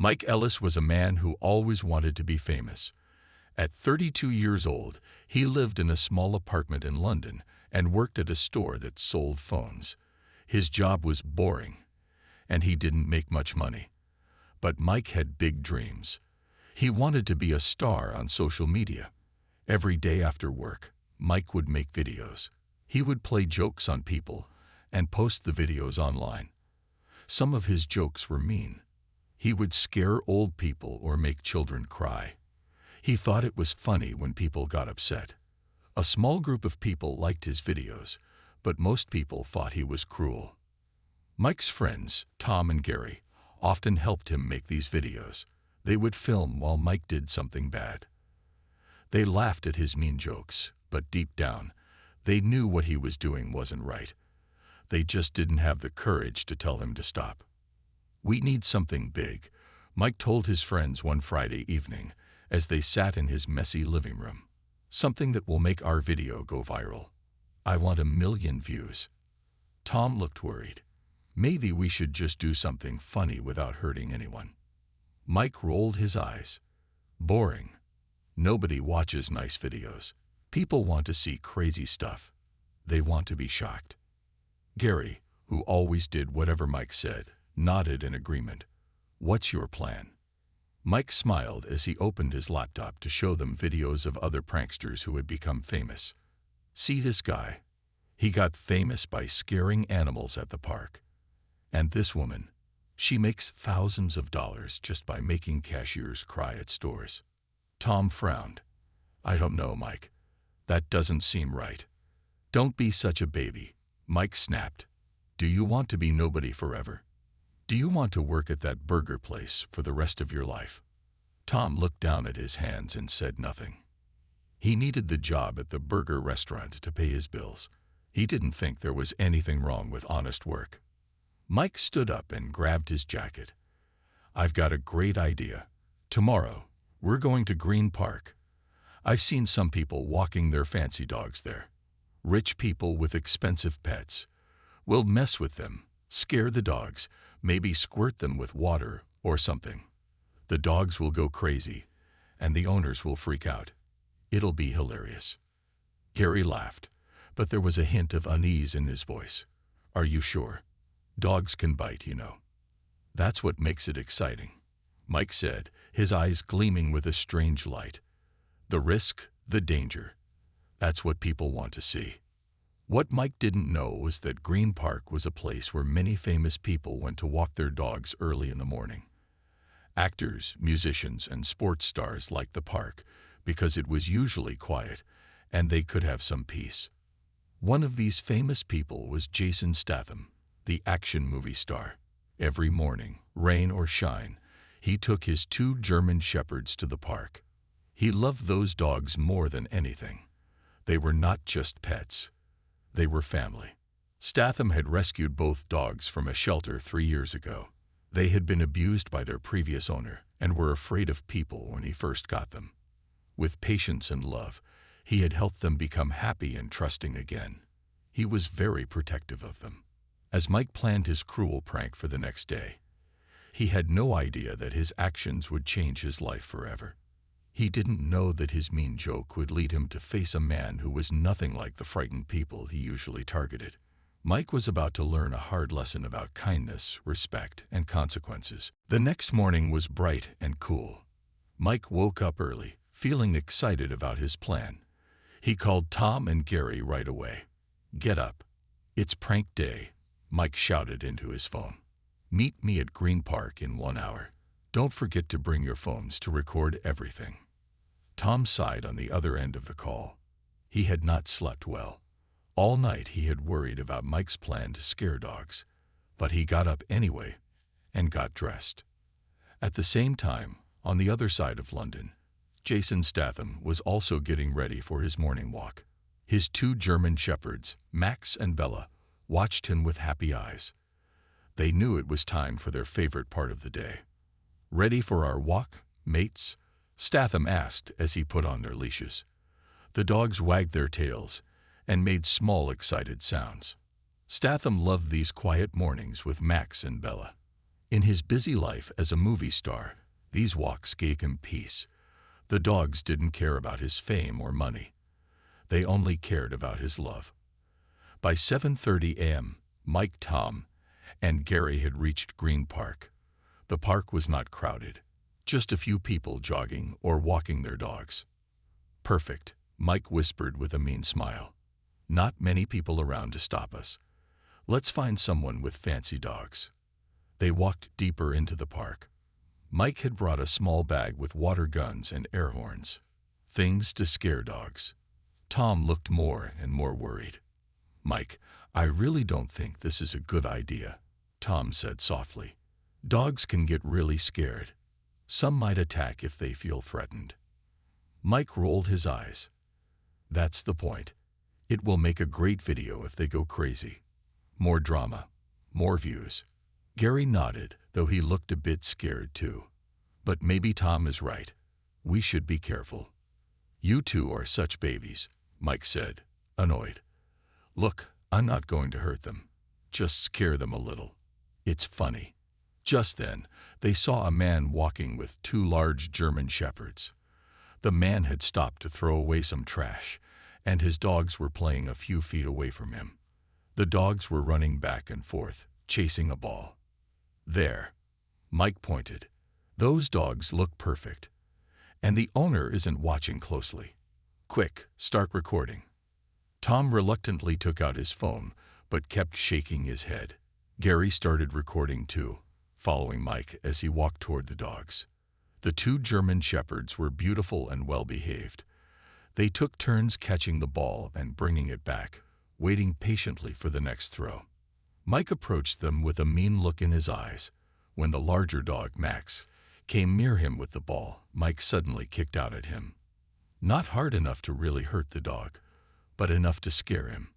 Mike Ellis was a man who always wanted to be famous. At 32 years old, he lived in a small apartment in London and worked at a store that sold phones. His job was boring, and he didn't make much money. But Mike had big dreams. He wanted to be a star on social media. Every day after work, Mike would make videos. He would play jokes on people and post the videos online. Some of his jokes were mean. He would scare old people or make children cry. He thought it was funny when people got upset. A small group of people liked his videos, but most people thought he was cruel. Mike's friends, Tom and Gary, often helped him make these videos. They would film while Mike did something bad. They laughed at his mean jokes, but deep down, they knew what he was doing wasn't right. They just didn't have the courage to tell him to stop. "We need something big," Mike told his friends one Friday evening as they sat in his messy living room. "Something that will make our video go viral. I want 1 million views." Tom looked worried. "Maybe we should just do something funny without hurting anyone." Mike rolled his eyes. "Boring. Nobody watches nice videos. People want to see crazy stuff. They want to be shocked." Gary, who always did whatever Mike said, nodded in agreement. "What's your plan?" Mike smiled as he opened his laptop to show them videos of other pranksters who had become famous. "See this guy? He got famous by scaring animals at the park. And this woman, she makes thousands of dollars just by making cashiers cry at stores." Tom frowned. "I don't know, Mike. That doesn't seem right." "Don't be such a baby," Mike snapped. "Do you want to be nobody forever? Do you want to work at that burger place for the rest of your life?" Tom looked down at his hands and said nothing. He needed the job at the burger restaurant to pay his bills. He didn't think there was anything wrong with honest work. Mike stood up and grabbed his jacket. "I've got a great idea. Tomorrow, we're going to Green Park. I've seen some people walking their fancy dogs there. Rich people with expensive pets. We'll mess with them, scare the dogs, maybe squirt them with water or something. The dogs will go crazy, and the owners will freak out. It'll be hilarious." Gary laughed, but there was a hint of unease in his voice. "Are you sure? Dogs can bite, you know." "That's what makes it exciting," Mike said, his eyes gleaming with a strange light. "The risk, the danger. That's what people want to see." What Mike didn't know was that Green Park was a place where many famous people went to walk their dogs early in the morning. Actors, musicians, and sports stars liked the park because it was usually quiet and they could have some peace. One of these famous people was Jason Statham, the action movie star. Every morning, rain or shine, he took his 2 German shepherds to the park. He loved those dogs more than anything. They were not just pets. They were family. Statham had rescued both dogs from a shelter 3 years ago. They had been abused by their previous owner and were afraid of people when he first got them. With patience and love, he had helped them become happy and trusting again. He was very protective of them. As Mike planned his cruel prank for the next day, he had no idea that his actions would change his life forever. He didn't know that his mean joke would lead him to face a man who was nothing like the frightened people he usually targeted. Mike was about to learn a hard lesson about kindness, respect, and consequences. The next morning was bright and cool. Mike woke up early, feeling excited about his plan. He called Tom and Gary right away. "Get up. It's prank day," Mike shouted into his phone. "Meet me at Green Park in 1 hour. Don't forget to bring your phones to record everything." Tom sighed on the other end of the call. He had not slept well. All night he had worried about Mike's plan to scare dogs, but he got up anyway and got dressed. At the same time, on the other side of London, Jason Statham was also getting ready for his morning walk. His 2 German shepherds, Max and Bella, watched him with happy eyes. They knew it was time for their favorite part of the day. "Ready for our walk, mates?" Statham asked as he put on their leashes. The dogs wagged their tails and made small, excited sounds. Statham loved these quiet mornings with Max and Bella. In his busy life as a movie star, these walks gave him peace. The dogs didn't care about his fame or money. They only cared about his love. By 7:30 a.m., Mike, Tom, and Gary had reached Green Park. The park was not crowded, just a few people jogging or walking their dogs. "Perfect," Mike whispered with a mean smile. "Not many people around to stop us. Let's find someone with fancy dogs." They walked deeper into the park. Mike had brought a small bag with water guns and air horns, things to scare dogs. Tom looked more and more worried. "Mike, I really don't think this is a good idea," Tom said softly. "Dogs can get really scared. Some might attack if they feel threatened." Mike rolled his eyes. "That's the point. It will make a great video if they go crazy. More drama, more views." Gary nodded, though he looked a bit scared too. "But maybe Tom is right. We should be careful." "You two are such babies," Mike said, annoyed. "Look, I'm not going to hurt them. Just scare them a little. It's funny." Just then, they saw a man walking with two large German shepherds. The man had stopped to throw away some trash, and his dogs were playing a few feet away from him. The dogs were running back and forth, chasing a ball. "There," Mike pointed. "Those dogs look perfect. And the owner isn't watching closely. Quick, start recording." Tom reluctantly took out his phone, but kept shaking his head. Gary started recording too, following Mike as he walked toward the dogs. The two German shepherds were beautiful and well-behaved. They took turns catching the ball and bringing it back, waiting patiently for the next throw. Mike approached them with a mean look in his eyes. When the larger dog, Max, came near him with the ball, Mike suddenly kicked out at him. Not hard enough to really hurt the dog, but enough to scare him.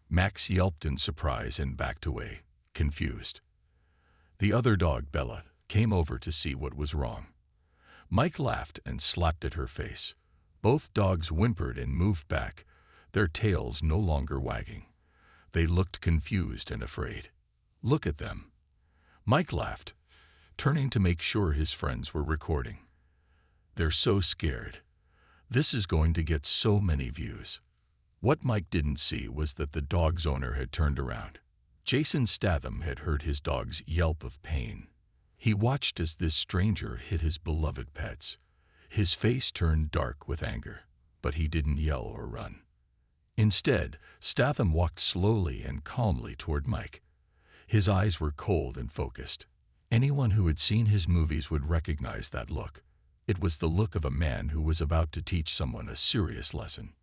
Max yelped in surprise and backed away, confused. The other dog, Bella, came over to see what was wrong. Mike laughed and slapped at her face. Both dogs whimpered and moved back, their tails no longer wagging. They looked confused and afraid. "Look at them." Mike laughed, turning to make sure his friends were recording. "They're so scared. This is going to get so many views." What Mike didn't see was that the dog's owner had turned around. Jason Statham had heard his dog's yelp of pain. He watched as this stranger hit his beloved pets. His face turned dark with anger, but he didn't yell or run. Instead, Statham walked slowly and calmly toward Mike. His eyes were cold and focused. Anyone who had seen his movies would recognize that look. It was the look of a man who was about to teach someone a serious lesson.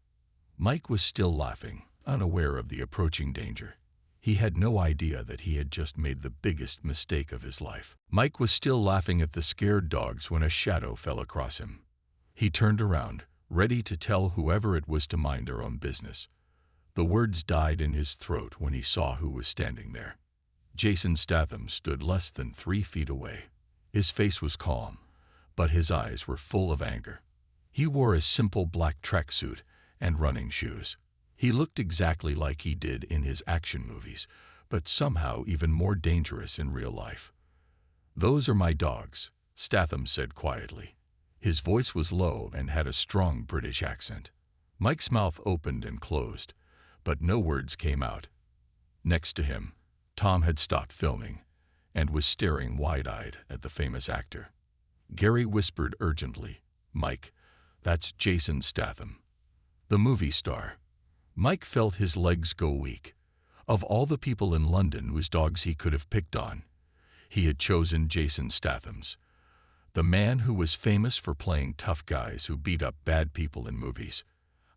Mike was still laughing, unaware of the approaching danger. He had no idea that he had just made the biggest mistake of his life. Mike was still laughing at the scared dogs when a shadow fell across him. He turned around, ready to tell whoever it was to mind their own business. The words died in his throat when he saw who was standing there. Jason Statham stood less than 3 feet away. His face was calm, but his eyes were full of anger. He wore a simple black tracksuit and running shoes. He looked exactly like he did in his action movies, but somehow even more dangerous in real life. "Those are my dogs," Statham said quietly. His voice was low and had a strong British accent. Mike's mouth opened and closed, but no words came out. Next to him, Tom had stopped filming and was staring wide-eyed at the famous actor. Gary whispered urgently, "Mike, that's Jason Statham, the movie star." Mike felt his legs go weak. Of all the people in London whose dogs he could have picked on, he had chosen Jason Statham's. The man who was famous for playing tough guys who beat up bad people in movies.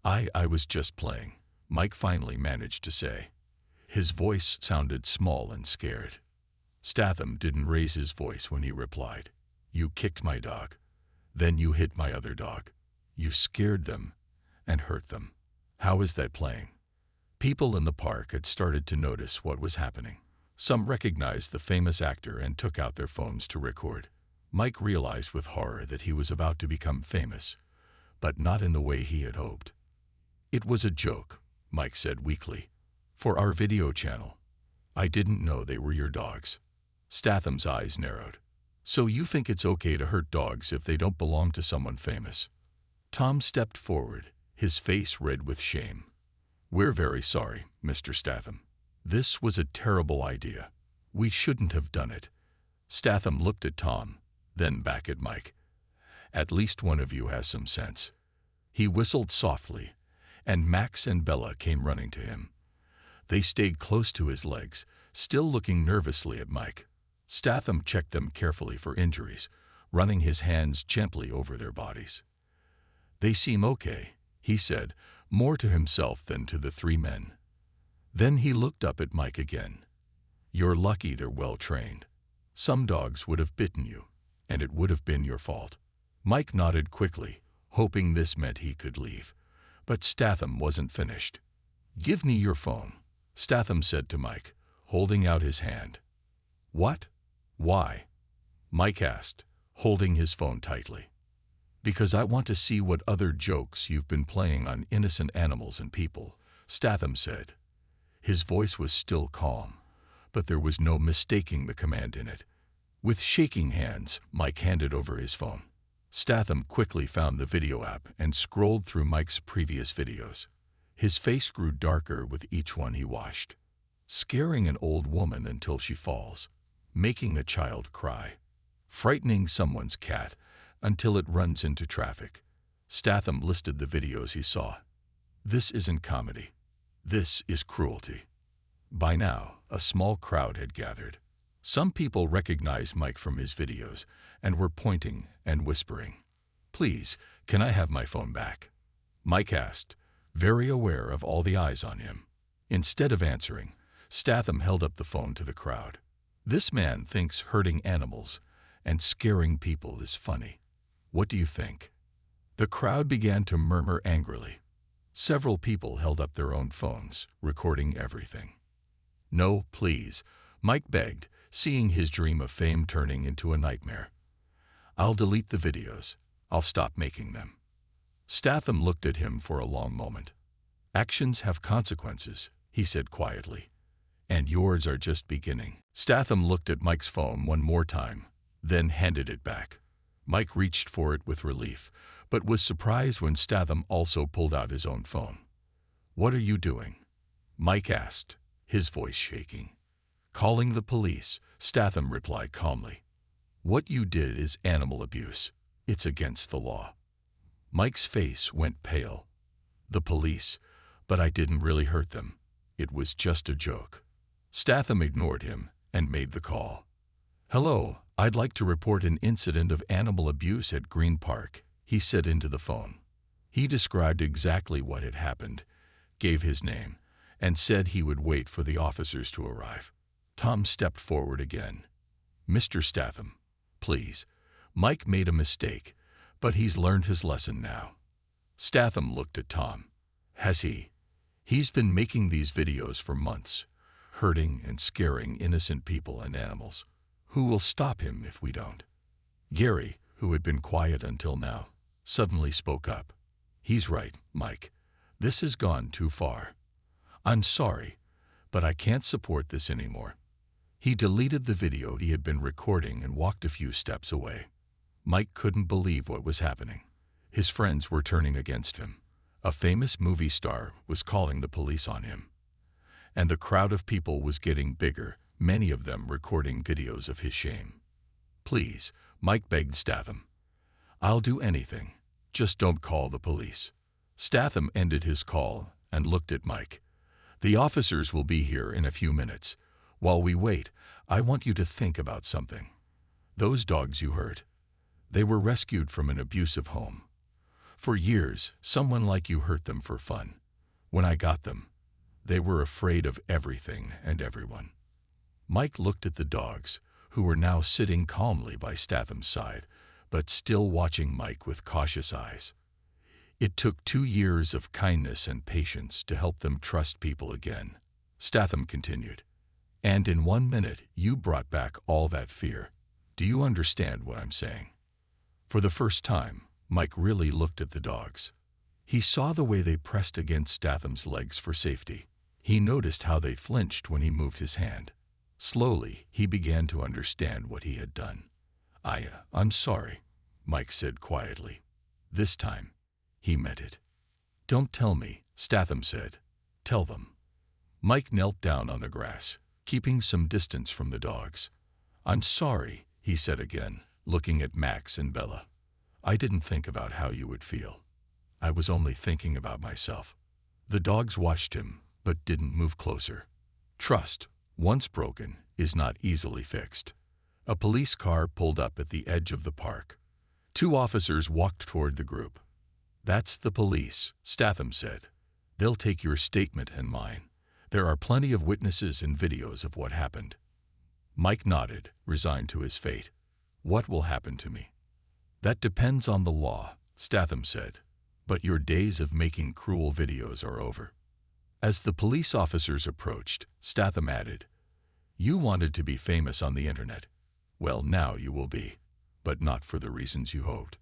I was just playing," Mike finally managed to say. His voice sounded small and scared. Statham didn't raise his voice when he replied, "You kicked my dog. Then you hit my other dog. You scared them and hurt them. How is that playing?" People in the park had started to notice what was happening. Some recognized the famous actor and took out their phones to record. Mike realized with horror that he was about to become famous, but not in the way he had hoped. "It was a joke," Mike said weakly, "for our video channel. I didn't know they were your dogs." Statham's eyes narrowed. So you think it's okay to hurt dogs if they don't belong to someone famous? Tom stepped forward, his face red with shame. We're very sorry, Mr. Statham. This was a terrible idea. We shouldn't have done it. Statham looked at Tom, then back at Mike. At least one of you has some sense. He whistled softly, and Max and Bella came running to him. They stayed close to his legs, still looking nervously at Mike. Statham checked them carefully for injuries, running his hands gently over their bodies. They seem okay, he said, more to himself than to the three men. Then he looked up at Mike again. You're lucky they're well trained. Some dogs would have bitten you, and it would have been your fault. Mike nodded quickly, hoping this meant he could leave. But Statham wasn't finished. Give me your phone, Statham said to Mike, holding out his hand. What? Why? Mike asked, holding his phone tightly. Because I want to see what other jokes you've been playing on innocent animals and people, Statham said. His voice was still calm, but there was no mistaking the command in it. With shaking hands, Mike handed over his phone. Statham quickly found the video app and scrolled through Mike's previous videos. His face grew darker with each one he watched. Scaring an old woman until she falls, making a child cry, frightening someone's cat until it runs into traffic. Statham listed the videos he saw. This isn't comedy. This is cruelty. By now, a small crowd had gathered. Some people recognized Mike from his videos and were pointing and whispering. Please, can I have my phone back? Mike asked, very aware of all the eyes on him. Instead of answering, Statham held up the phone to the crowd. This man thinks hurting animals and scaring people is funny. What do you think? The crowd began to murmur angrily. Several people held up their own phones, recording everything. No, please, Mike begged, seeing his dream of fame turning into a nightmare. I'll delete the videos. I'll stop making them. Statham looked at him for a long moment. Actions have consequences, he said quietly. And yours are just beginning. Statham looked at Mike's phone one more time, then handed it back. Mike reached for it with relief, but was surprised when Statham also pulled out his own phone. What are you doing? Mike asked, his voice shaking. Calling the police, Statham replied calmly. What you did is animal abuse. It's against the law. Mike's face went pale. The police, but I didn't really hurt them. It was just a joke. Statham ignored him and made the call. Hello, I'd like to report an incident of animal abuse at Green Park, he said into the phone. He described exactly what had happened, gave his name, and said he would wait for the officers to arrive. Tom stepped forward again. Mr. Statham, please. Mike made a mistake, but he's learned his lesson now. Statham looked at Tom. Has he? He's been making these videos for months, hurting and scaring innocent people and animals. Who will stop him if we don't? Gary, who had been quiet until now, suddenly spoke up. He's right, Mike. This has gone too far. I'm sorry, but I can't support this anymore. He deleted the video he had been recording and walked a few steps away. Mike couldn't believe what was happening. His friends were turning against him. A famous movie star was calling the police on him. And the crowd of people was getting bigger, many of them recording videos of his shame. Please, Mike begged Statham. I'll do anything. Just don't call the police. Statham ended his call and looked at Mike. The officers will be here in a few minutes. While we wait, I want you to think about something. Those dogs you hurt, they were rescued from an abusive home. For years, someone like you hurt them for fun. When I got them, they were afraid of everything and everyone. Mike looked at the dogs, who were now sitting calmly by Statham's side, but still watching Mike with cautious eyes. It took 2 years of kindness and patience to help them trust people again. Statham continued. And in 1 minute, you brought back all that fear. Do you understand what I'm saying? For the first time, Mike really looked at the dogs. He saw the way they pressed against Statham's legs for safety. He noticed how they flinched when he moved his hand. Slowly, he began to understand what he had done. I'm sorry, Mike said quietly. This time, he meant it. Don't tell me, Statham said. Tell them. Mike knelt down on the grass, keeping some distance from the dogs. I'm sorry, he said again, looking at Max and Bella. I didn't think about how you would feel. I was only thinking about myself. The dogs watched him, but didn't move closer. Trust, once broken, is not easily fixed. A police car pulled up at the edge of the park. 2 officers walked toward the group. That's the police, Statham said. They'll take your statement and mine. There are plenty of witnesses and videos of what happened. Mike nodded, resigned to his fate. What will happen to me? That depends on the law, Statham said. But your days of making cruel videos are over. As the police officers approached, Statham added, You wanted to be famous on the internet. Well, now you will be, but not for the reasons you hoped.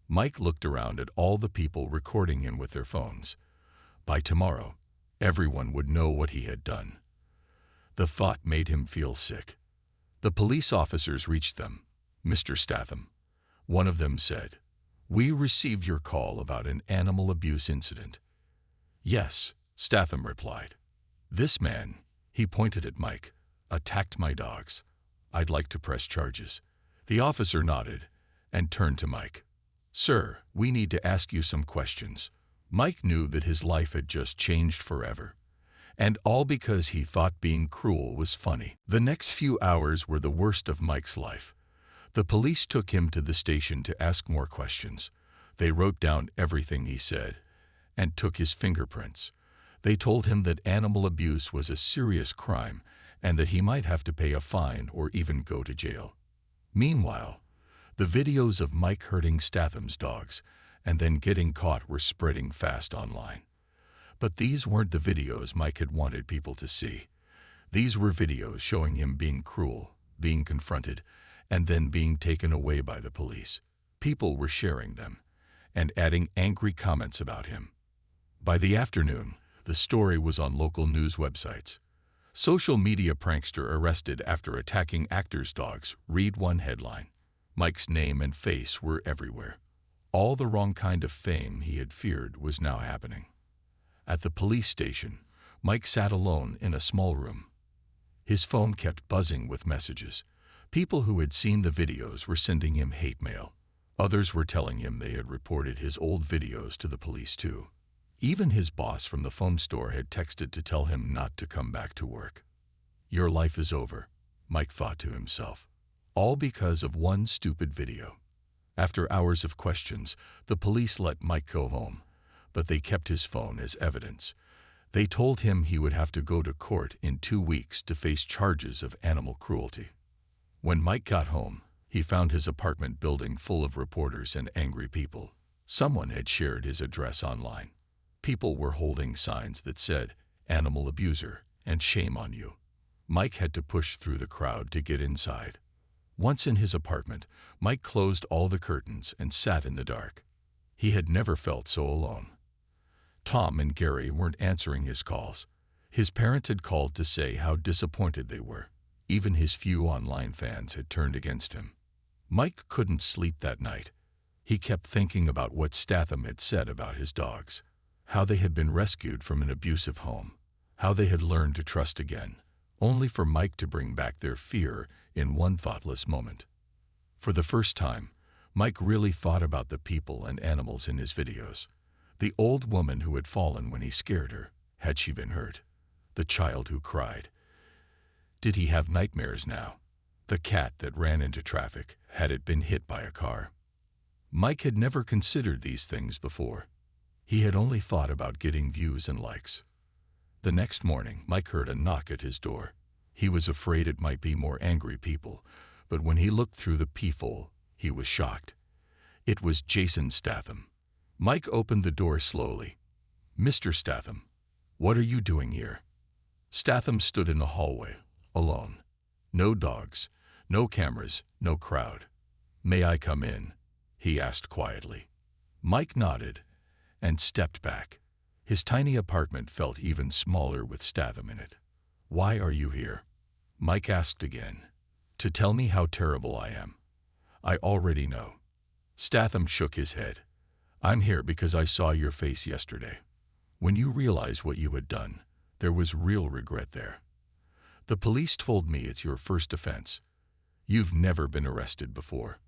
Mike looked around at all the people recording him with their phones. By tomorrow, everyone would know what he had done. The thought made him feel sick. The police officers reached them. Mr. Statham, one of them said, We received your call about an animal abuse incident. Yes, Statham replied. This man, he pointed at Mike, attacked my dogs. I'd like to press charges. The officer nodded and turned to Mike. Sir, we need to ask you some questions. Mike knew that his life had just changed forever. And all because he thought being cruel was funny. The next few hours were the worst of Mike's life. The police took him to the station to ask more questions. They wrote down everything he said and took his fingerprints. They told him that animal abuse was a serious crime and that he might have to pay a fine or even go to jail. Meanwhile, the videos of Mike hurting Statham's dogs and then getting caught were spreading fast online. But these weren't the videos Mike had wanted people to see. These were videos showing him being cruel, being confronted, and then being taken away by the police. People were sharing them and adding angry comments about him. By the afternoon, the story was on local news websites. Social media prankster arrested after attacking actor's dogs, read one headline. Mike's name and face were everywhere. All the wrong kind of fame he had feared was now happening. At the police station, Mike sat alone in a small room. His phone kept buzzing with messages. People who had seen the videos were sending him hate mail. Others were telling him they had reported his old videos to the police too. Even his boss from the phone store had texted to tell him not to come back to work. Your life is over, Mike thought to himself. All because of one stupid video. After hours of questions, the police let Mike go home, but they kept his phone as evidence. They told him he would have to go to court in 2 weeks to face charges of animal cruelty. When Mike got home, he found his apartment building full of reporters and angry people. Someone had shared his address online. People were holding signs that said, "Animal abuser," and "Shame on you." Mike had to push through the crowd to get inside. Once in his apartment, Mike closed all the curtains and sat in the dark. He had never felt so alone. Tom and Gary weren't answering his calls. His parents had called to say how disappointed they were. Even his few online fans had turned against him. Mike couldn't sleep that night. He kept thinking about what Statham had said about his dogs, how they had been rescued from an abusive home, how they had learned to trust again, only for Mike to bring back their fear in one thoughtless moment. For the first time, Mike really thought about the people and animals in his videos. The old woman who had fallen when he scared her, had she been hurt? The child who cried. Did he have nightmares now? The cat that ran into traffic, had it been hit by a car? Mike had never considered these things before. He had only thought about getting views and likes. The next morning, Mike heard a knock at his door. He was afraid it might be more angry people, but when he looked through the peephole, he was shocked. It was Jason Statham. Mike opened the door slowly. "Mr. Statham, what are you doing here?" Statham stood in the hallway, alone. No dogs, no cameras, no crowd. "May I come in?" he asked quietly. Mike nodded and stepped back. His tiny apartment felt even smaller with Statham in it. "Why are you here?" Mike asked again. To tell me how terrible I am. I already know. Statham shook his head. I'm here because I saw your face yesterday. When you realized what you had done, there was real regret there. The police told me it's your first offense. You've never been arrested before.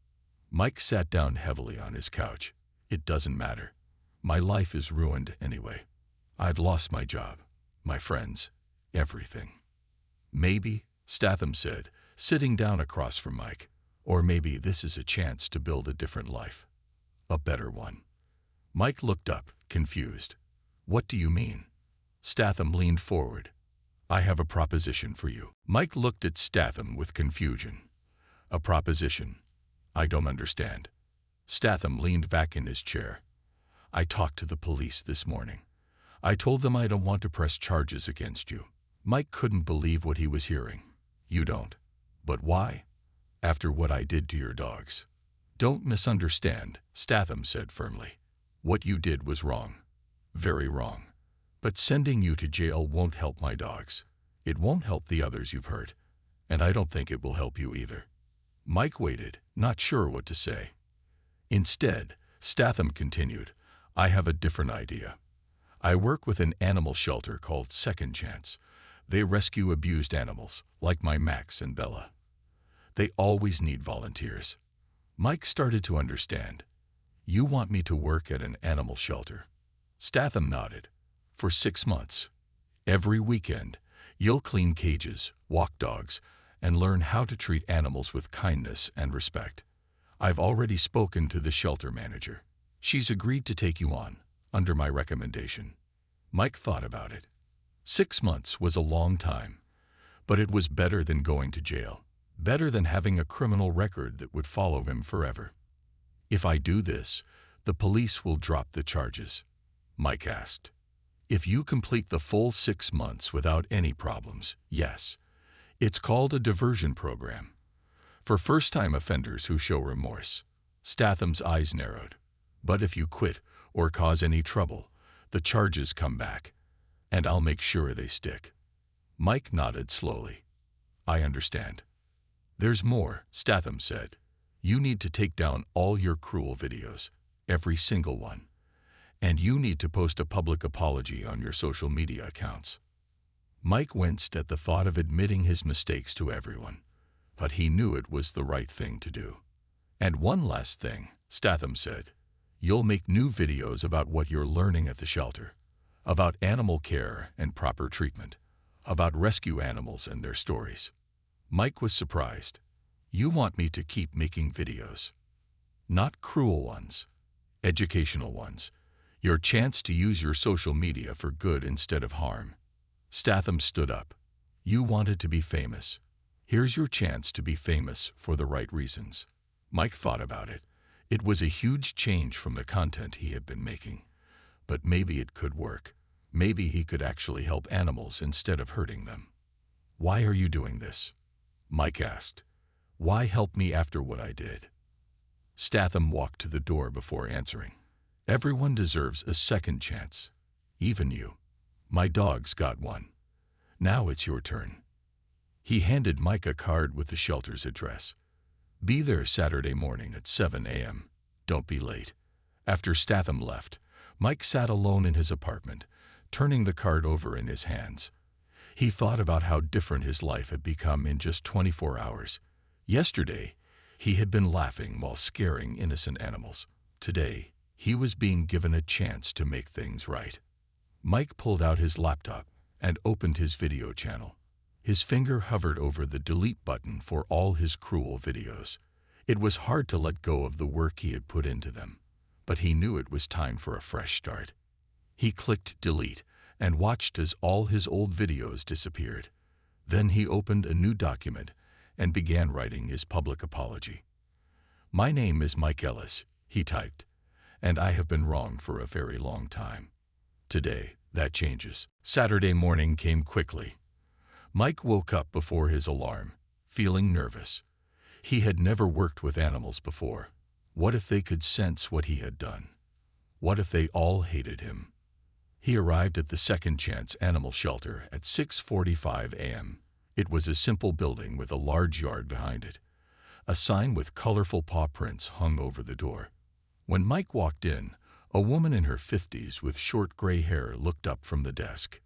Mike sat down heavily on his couch. It doesn't matter. My life is ruined anyway. I've lost my job, my friends, everything. Maybe, Statham said, sitting down across from Mike, or maybe this is a chance to build a different life. A better one. Mike looked up, confused. What do you mean? Statham leaned forward. I have a proposition for you. Mike looked at Statham with confusion. A proposition? I don't understand. Statham leaned back in his chair. I talked to the police this morning. I told them I don't want to press charges against you. Mike couldn't believe what he was hearing. You don't. But why? After what I did to your dogs. Don't misunderstand, Statham said firmly. What you did was wrong. Very wrong. But sending you to jail won't help my dogs. It won't help the others you've hurt. And I don't think it will help you either. Mike waited, not sure what to say. Instead, Statham continued, I have a different idea. I work with an animal shelter called Second Chance. They rescue abused animals, like my Max and Bella. They always need volunteers. Mike started to understand. You want me to work at an animal shelter? Statham nodded. For 6 months. Every weekend, you'll clean cages, walk dogs, and learn how to treat animals with kindness and respect. I've already spoken to the shelter manager. She's agreed to take you on, under my recommendation. Mike thought about it. 6 months was a long time, but it was better than going to jail, better than having a criminal record that would follow him forever. If I do this, the police will drop the charges, Mike asked. If you complete the full 6 months without any problems, yes. It's called a diversion program. For first-time offenders who show remorse. Statham's eyes narrowed. But if you quit or cause any trouble, the charges come back, and I'll make sure they stick. Mike nodded slowly. I understand. There's more, Statham said. You need to take down all your cruel videos, every single one. And you need to post a public apology on your social media accounts. Mike winced at the thought of admitting his mistakes to everyone, but he knew it was the right thing to do. And one last thing, Statham said. You'll make new videos about what you're learning at the shelter, about animal care and proper treatment, about rescue animals and their stories. Mike was surprised. You want me to keep making videos? Not cruel ones, educational ones. Your chance to use your social media for good instead of harm. Statham stood up. You wanted to be famous. Here's your chance to be famous for the right reasons. Mike thought about it. It was a huge change from the content he had been making. But maybe it could work. Maybe he could actually help animals instead of hurting them. Why are you doing this? Mike asked. Why help me after what I did? Statham walked to the door before answering. Everyone deserves a second chance. Even you. My dogs got one. Now it's your turn. He handed Mike a card with the shelter's address. Be there Saturday morning at 7 a.m. Don't be late. After Statham left, Mike sat alone in his apartment, turning the card over in his hands. He thought about how different his life had become in just 24 hours. Yesterday, he had been laughing while scaring innocent animals. Today, he was being given a chance to make things right. Mike pulled out his laptop and opened his video channel. His finger hovered over the delete button for all his cruel videos. It was hard to let go of the work he had put into them, but he knew it was time for a fresh start. He clicked delete and watched as all his old videos disappeared. Then he opened a new document and began writing his public apology. My name is Mike Ellis, he typed, and I have been wrong for a very long time. Today, that changes. Saturday morning came quickly. Mike woke up before his alarm, feeling nervous. He had never worked with animals before. What if they could sense what he had done? What if they all hated him? He arrived at the Second Chance Animal Shelter at 6:45 a.m. It was a simple building with a large yard behind it. A sign with colorful paw prints hung over the door. When Mike walked in, a woman in her 50s with short gray hair looked up from the desk.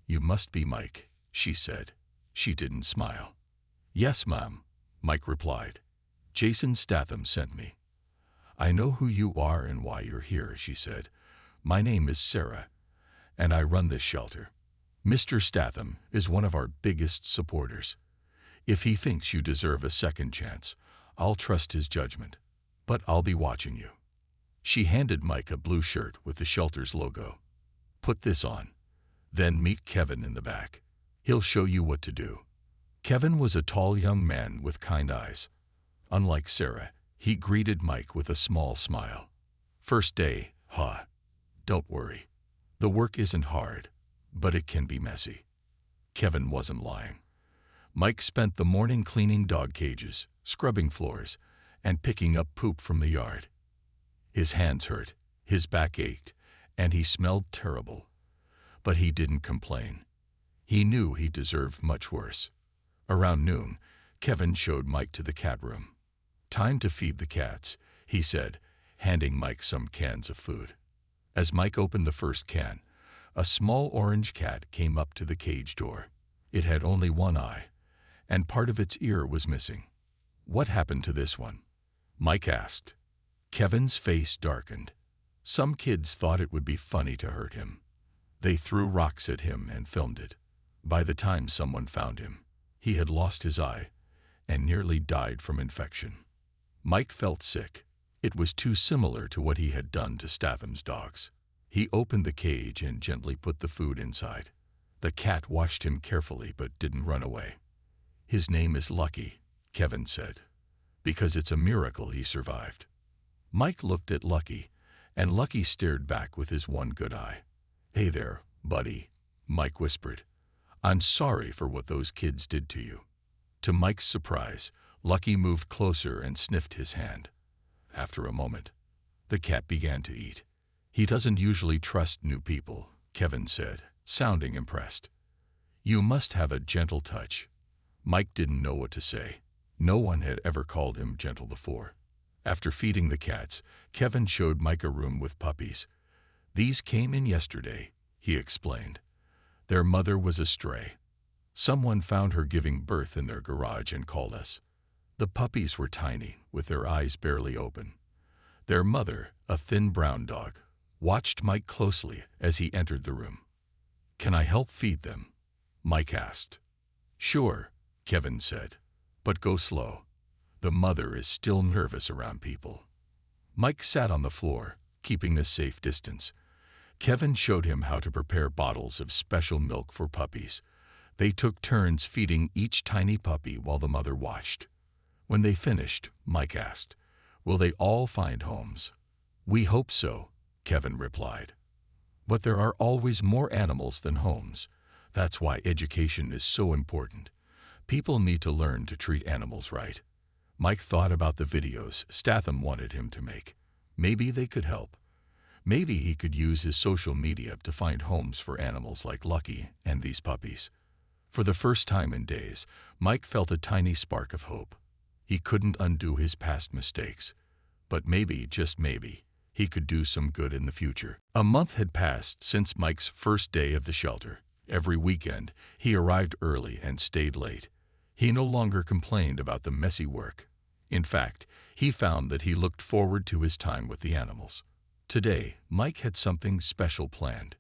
"You must be Mike," she said. She didn't smile. "Yes, ma'am," Mike replied. "Jason Statham sent me." "I know who you are and why you're here," she said. "My name is Sarah, and I run this shelter. Mr. Statham is one of our biggest supporters. If he thinks you deserve a second chance, I'll trust his judgment, but I'll be watching you." She handed Mike a blue shirt with the shelter's logo. "Put this on. Then meet Kevin in the back. He'll show you what to do." Kevin was a tall young man with kind eyes. Unlike Sarah, he greeted Mike with a small smile. "First day, huh? Don't worry. The work isn't hard, but it can be messy." Kevin wasn't lying. Mike spent the morning cleaning dog cages, scrubbing floors, and picking up poop from the yard. His hands hurt, his back ached, and he smelled terrible. But he didn't complain. He knew he deserved much worse. Around noon, Kevin showed Mike to the cat room. "Time to feed the cats," he said, handing Mike some cans of food. As Mike opened the first can, a small orange cat came up to the cage door. It had only one eye, and part of its ear was missing. "What happened to this one?" Mike asked. Kevin's face darkened. Some kids thought it would be funny to hurt him. They threw rocks at him and filmed it. By the time someone found him, he had lost his eye and nearly died from infection. Mike felt sick. It was too similar to what he had done to Statham's dogs. He opened the cage and gently put the food inside. The cat watched him carefully but didn't run away. "His name is Lucky," Kevin said, "because it's a miracle he survived." Mike looked at Lucky, and Lucky stared back with his one good eye. "Hey there, buddy," Mike whispered. "I'm sorry for what those kids did to you." To Mike's surprise, Lucky moved closer and sniffed his hand. After a moment, the cat began to eat. "He doesn't usually trust new people," Kevin said, sounding impressed. "You must have a gentle touch." Mike didn't know what to say. No one had ever called him gentle before. After feeding the cats, Kevin showed Mike a room with puppies. "These came in yesterday," he explained. "Their mother was a stray. Someone found her giving birth in their garage and called us." The puppies were tiny, with their eyes barely open. Their mother, a thin brown dog, watched Mike closely as he entered the room. "Can I help feed them?" Mike asked. "Sure," Kevin said, "but go slow. The mother is still nervous around people." Mike sat on the floor, keeping a safe distance. Kevin showed him how to prepare bottles of special milk for puppies. They took turns feeding each tiny puppy while the mother watched. When they finished, Mike asked, "Will they all find homes?" "We hope so," Kevin replied. "But there are always more animals than homes. That's why education is so important. People need to learn to treat animals right." Mike thought about the videos Statham wanted him to make. Maybe they could help. Maybe he could use his social media to find homes for animals like Lucky and these puppies. For the first time in days, Mike felt a tiny spark of hope. He couldn't undo his past mistakes, but maybe, just maybe, he could do some good in the future. A month had passed since Mike's first day of the shelter. Every weekend, he arrived early and stayed late. He no longer complained about the messy work. In fact, he found that he looked forward to his time with the animals. Today, Mike had something special planned.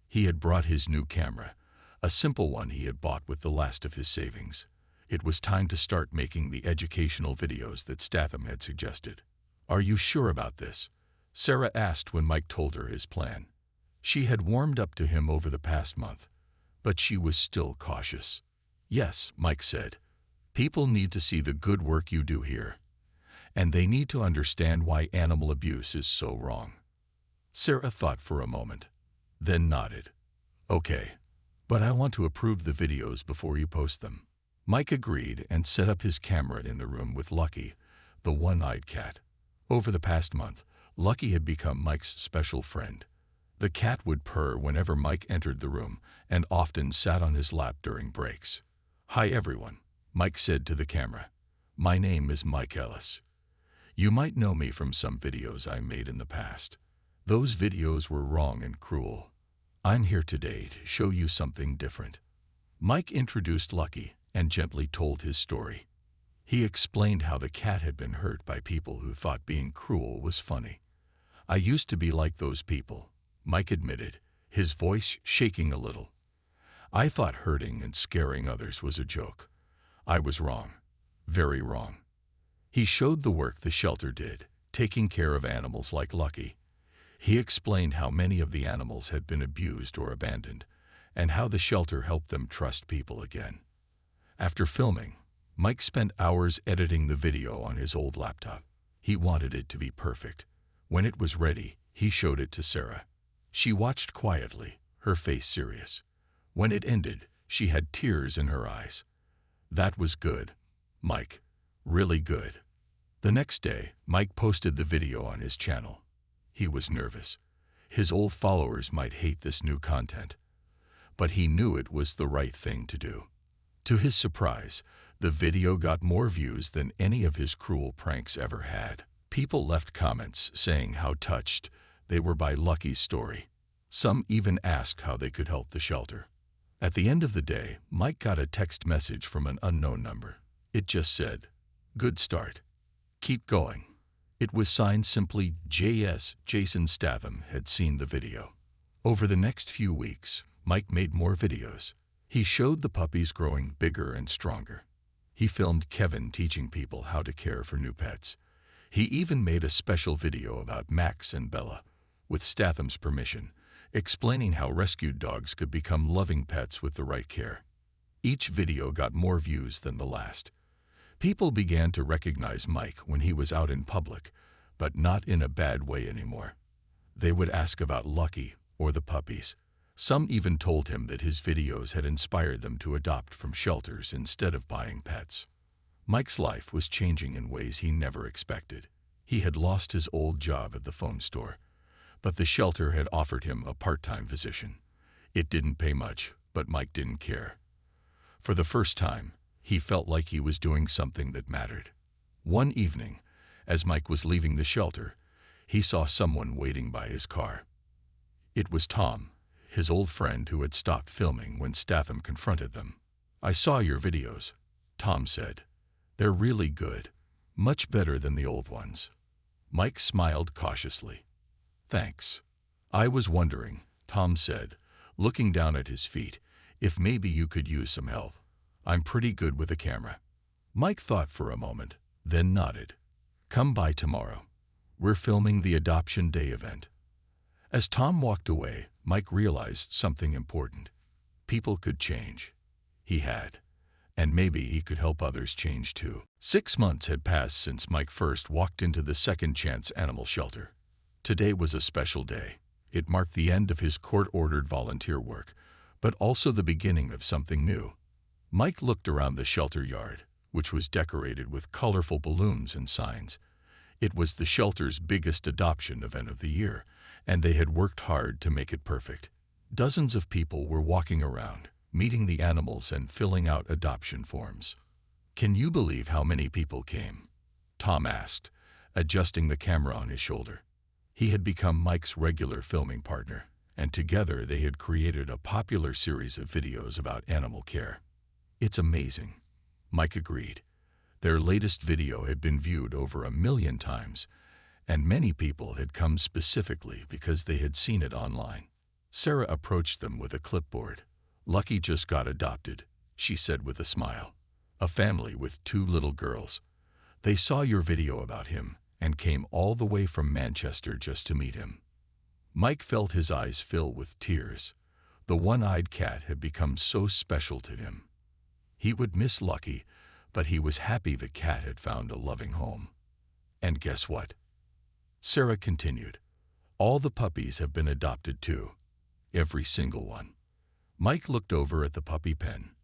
He had brought his new camera, a simple one he had bought with the last of his savings. It was time to start making the educational videos that Statham had suggested. "Are you sure about this?" Sarah asked when Mike told her his plan. She had warmed up to him over the past month, but she was still cautious. "Yes," Mike said. "People need to see the good work you do here, and they need to understand why animal abuse is so wrong." Sarah thought for a moment, then nodded. "Okay, but I want to approve the videos before you post them." Mike agreed and set up his camera in the room with Lucky, the one-eyed cat. Over the past month, Lucky had become Mike's special friend. The cat would purr whenever Mike entered the room and often sat on his lap during breaks. "Hi everyone," Mike said to the camera. "My name is Mike Ellis. You might know me from some videos I made in the past. Those videos were wrong and cruel. I'm here today to show you something different." Mike introduced Lucky and gently told his story. He explained how the cat had been hurt by people who thought being cruel was funny. "I used to be like those people," Mike admitted, his voice shaking a little. "I thought hurting and scaring others was a joke. I was wrong, very wrong." He showed the work the shelter did, taking care of animals like Lucky. He explained how many of the animals had been abused or abandoned, and how the shelter helped them trust people again. After filming, Mike spent hours editing the video on his old laptop. He wanted it to be perfect. When it was ready, he showed it to Sarah. She watched quietly, her face serious. When it ended, she had tears in her eyes. "That was good, Mike. Really good." The next day, Mike posted the video on his channel. He was nervous. His old followers might hate this new content, but he knew it was the right thing to do. To his surprise, the video got more views than any of his cruel pranks ever had. People left comments saying how touched they were by Lucky's story. Some even asked how they could help the shelter. At the end of the day, Mike got a text message from an unknown number. It just said, "Good start. Keep going." It was signed simply J.S. Jason Statham had seen the video. Over the next few weeks, Mike made more videos. He showed the puppies growing bigger and stronger. He filmed Kevin teaching people how to care for new pets. He even made a special video about Max and Bella, with Statham's permission, explaining how rescued dogs could become loving pets with the right care. Each video got more views than the last. People began to recognize Mike when he was out in public, but not in a bad way anymore. They would ask about Lucky or the puppies. Some even told him that his videos had inspired them to adopt from shelters instead of buying pets. Mike's life was changing in ways he never expected. He had lost his old job at the phone store, but the shelter had offered him a part-time position. It didn't pay much, but Mike didn't care. For the first time, he felt like he was doing something that mattered. One evening, as Mike was leaving the shelter, he saw someone waiting by his car. It was Tom, his old friend who had stopped filming when Statham confronted them. "I saw your videos," Tom said. "They're really good, much better than the old ones." Mike smiled cautiously. "Thanks. I was wondering," Tom said, looking down at his feet, "if maybe you could use some help. I'm pretty good with a camera." Mike thought for a moment, then nodded. "Come by tomorrow. We're filming the Adoption Day event." As Tom walked away, Mike realized something important. People could change. He had. And maybe he could help others change too. 6 months had passed since Mike first walked into the Second Chance Animal Shelter. Today was a special day. It marked the end of his court-ordered volunteer work, but also the beginning of something new. Mike looked around the shelter yard, which was decorated with colorful balloons and signs. It was the shelter's biggest adoption event of the year, and they had worked hard to make it perfect. Dozens of people were walking around, meeting the animals and filling out adoption forms. "Can you believe how many people came?" Tom asked, adjusting the camera on his shoulder. He had become Mike's regular filming partner, and together they had created a popular series of videos about animal care. "It's amazing," Mike agreed. Their latest video had been viewed over 1 million times, and many people had come specifically because they had seen it online. Sarah approached them with a clipboard. "Lucky just got adopted," she said with a smile. "A family with 2 little girls. They saw your video about him and came all the way from Manchester just to meet him." Mike felt his eyes fill with tears. The one-eyed cat had become so special to him. He would miss Lucky, but he was happy the cat had found a loving home. "And guess what?" Sarah continued. "All the puppies have been adopted too. Every single one." Mike looked over at the puppy pen.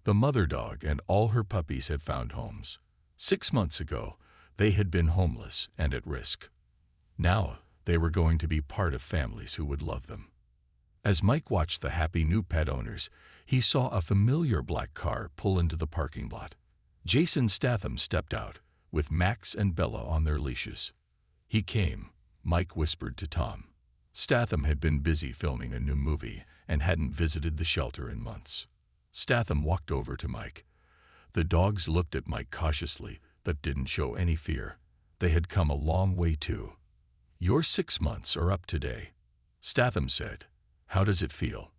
The mother dog and all her puppies had found homes. 6 months ago, they had been homeless and at risk. Now, they were going to be part of families who would love them. As Mike watched the happy new pet owners, he saw a familiar black car pull into the parking lot. Jason Statham stepped out, with Max and Bella on their leashes. "He came," Mike whispered to Tom. Statham had been busy filming a new movie and hadn't visited the shelter in months. Statham walked over to Mike. The dogs looked at Mike cautiously, but didn't show any fear. They had come a long way too. "Your 6 months are up today," Statham said. "How does it feel?"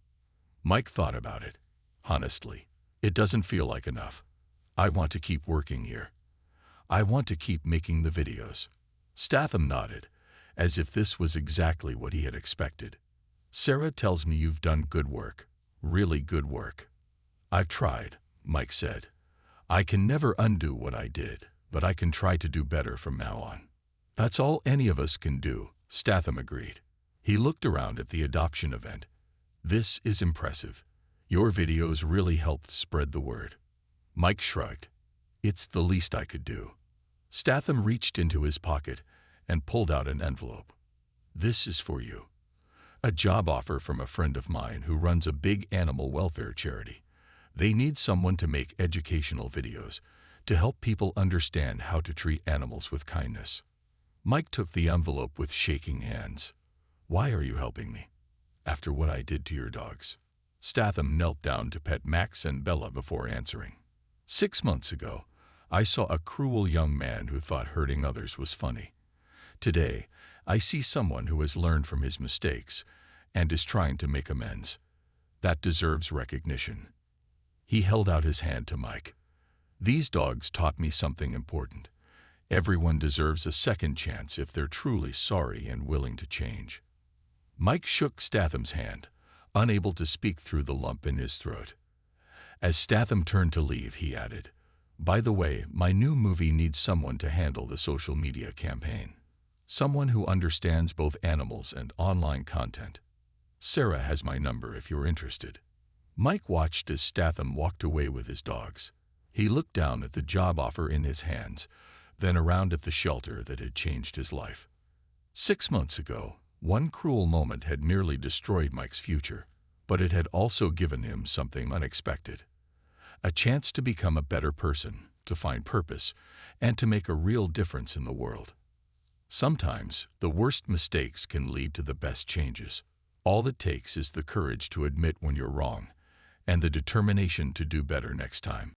Mike thought about it. "Honestly, it doesn't feel like enough. I want to keep working here. I want to keep making the videos." Statham nodded, as if this was exactly what he had expected. "Sarah tells me you've done good work, really good work." "I've tried," Mike said. "I can never undo what I did, but I can try to do better from now on." "That's all any of us can do," Statham agreed. He looked around at the adoption event. "This is impressive. Your videos really helped spread the word." Mike shrugged. "It's the least I could do." Statham reached into his pocket and pulled out an envelope. "This is for you. A job offer from a friend of mine who runs a big animal welfare charity. They need someone to make educational videos to help people understand how to treat animals with kindness." Mike took the envelope with shaking hands. "Why are you helping me? After what I did to your dogs?" Statham knelt down to pet Max and Bella before answering. 6 months ago, I saw a cruel young man who thought hurting others was funny. Today, I see someone who has learned from his mistakes and is trying to make amends. That deserves recognition." He held out his hand to Mike. "These dogs taught me something important. Everyone deserves a second chance if they're truly sorry and willing to change." Mike shook Statham's hand, unable to speak through the lump in his throat. As Statham turned to leave, he added, "By the way, my new movie needs someone to handle the social media campaign. Someone who understands both animals and online content. Sarah has my number if you're interested." Mike watched as Statham walked away with his dogs. He looked down at the job offer in his hands, then around at the shelter that had changed his life. 6 months ago, one cruel moment had nearly destroyed Mike's future, but it had also given him something unexpected. A chance to become a better person, to find purpose, and to make a real difference in the world. Sometimes, the worst mistakes can lead to the best changes. All it takes is the courage to admit when you're wrong, and the determination to do better next time.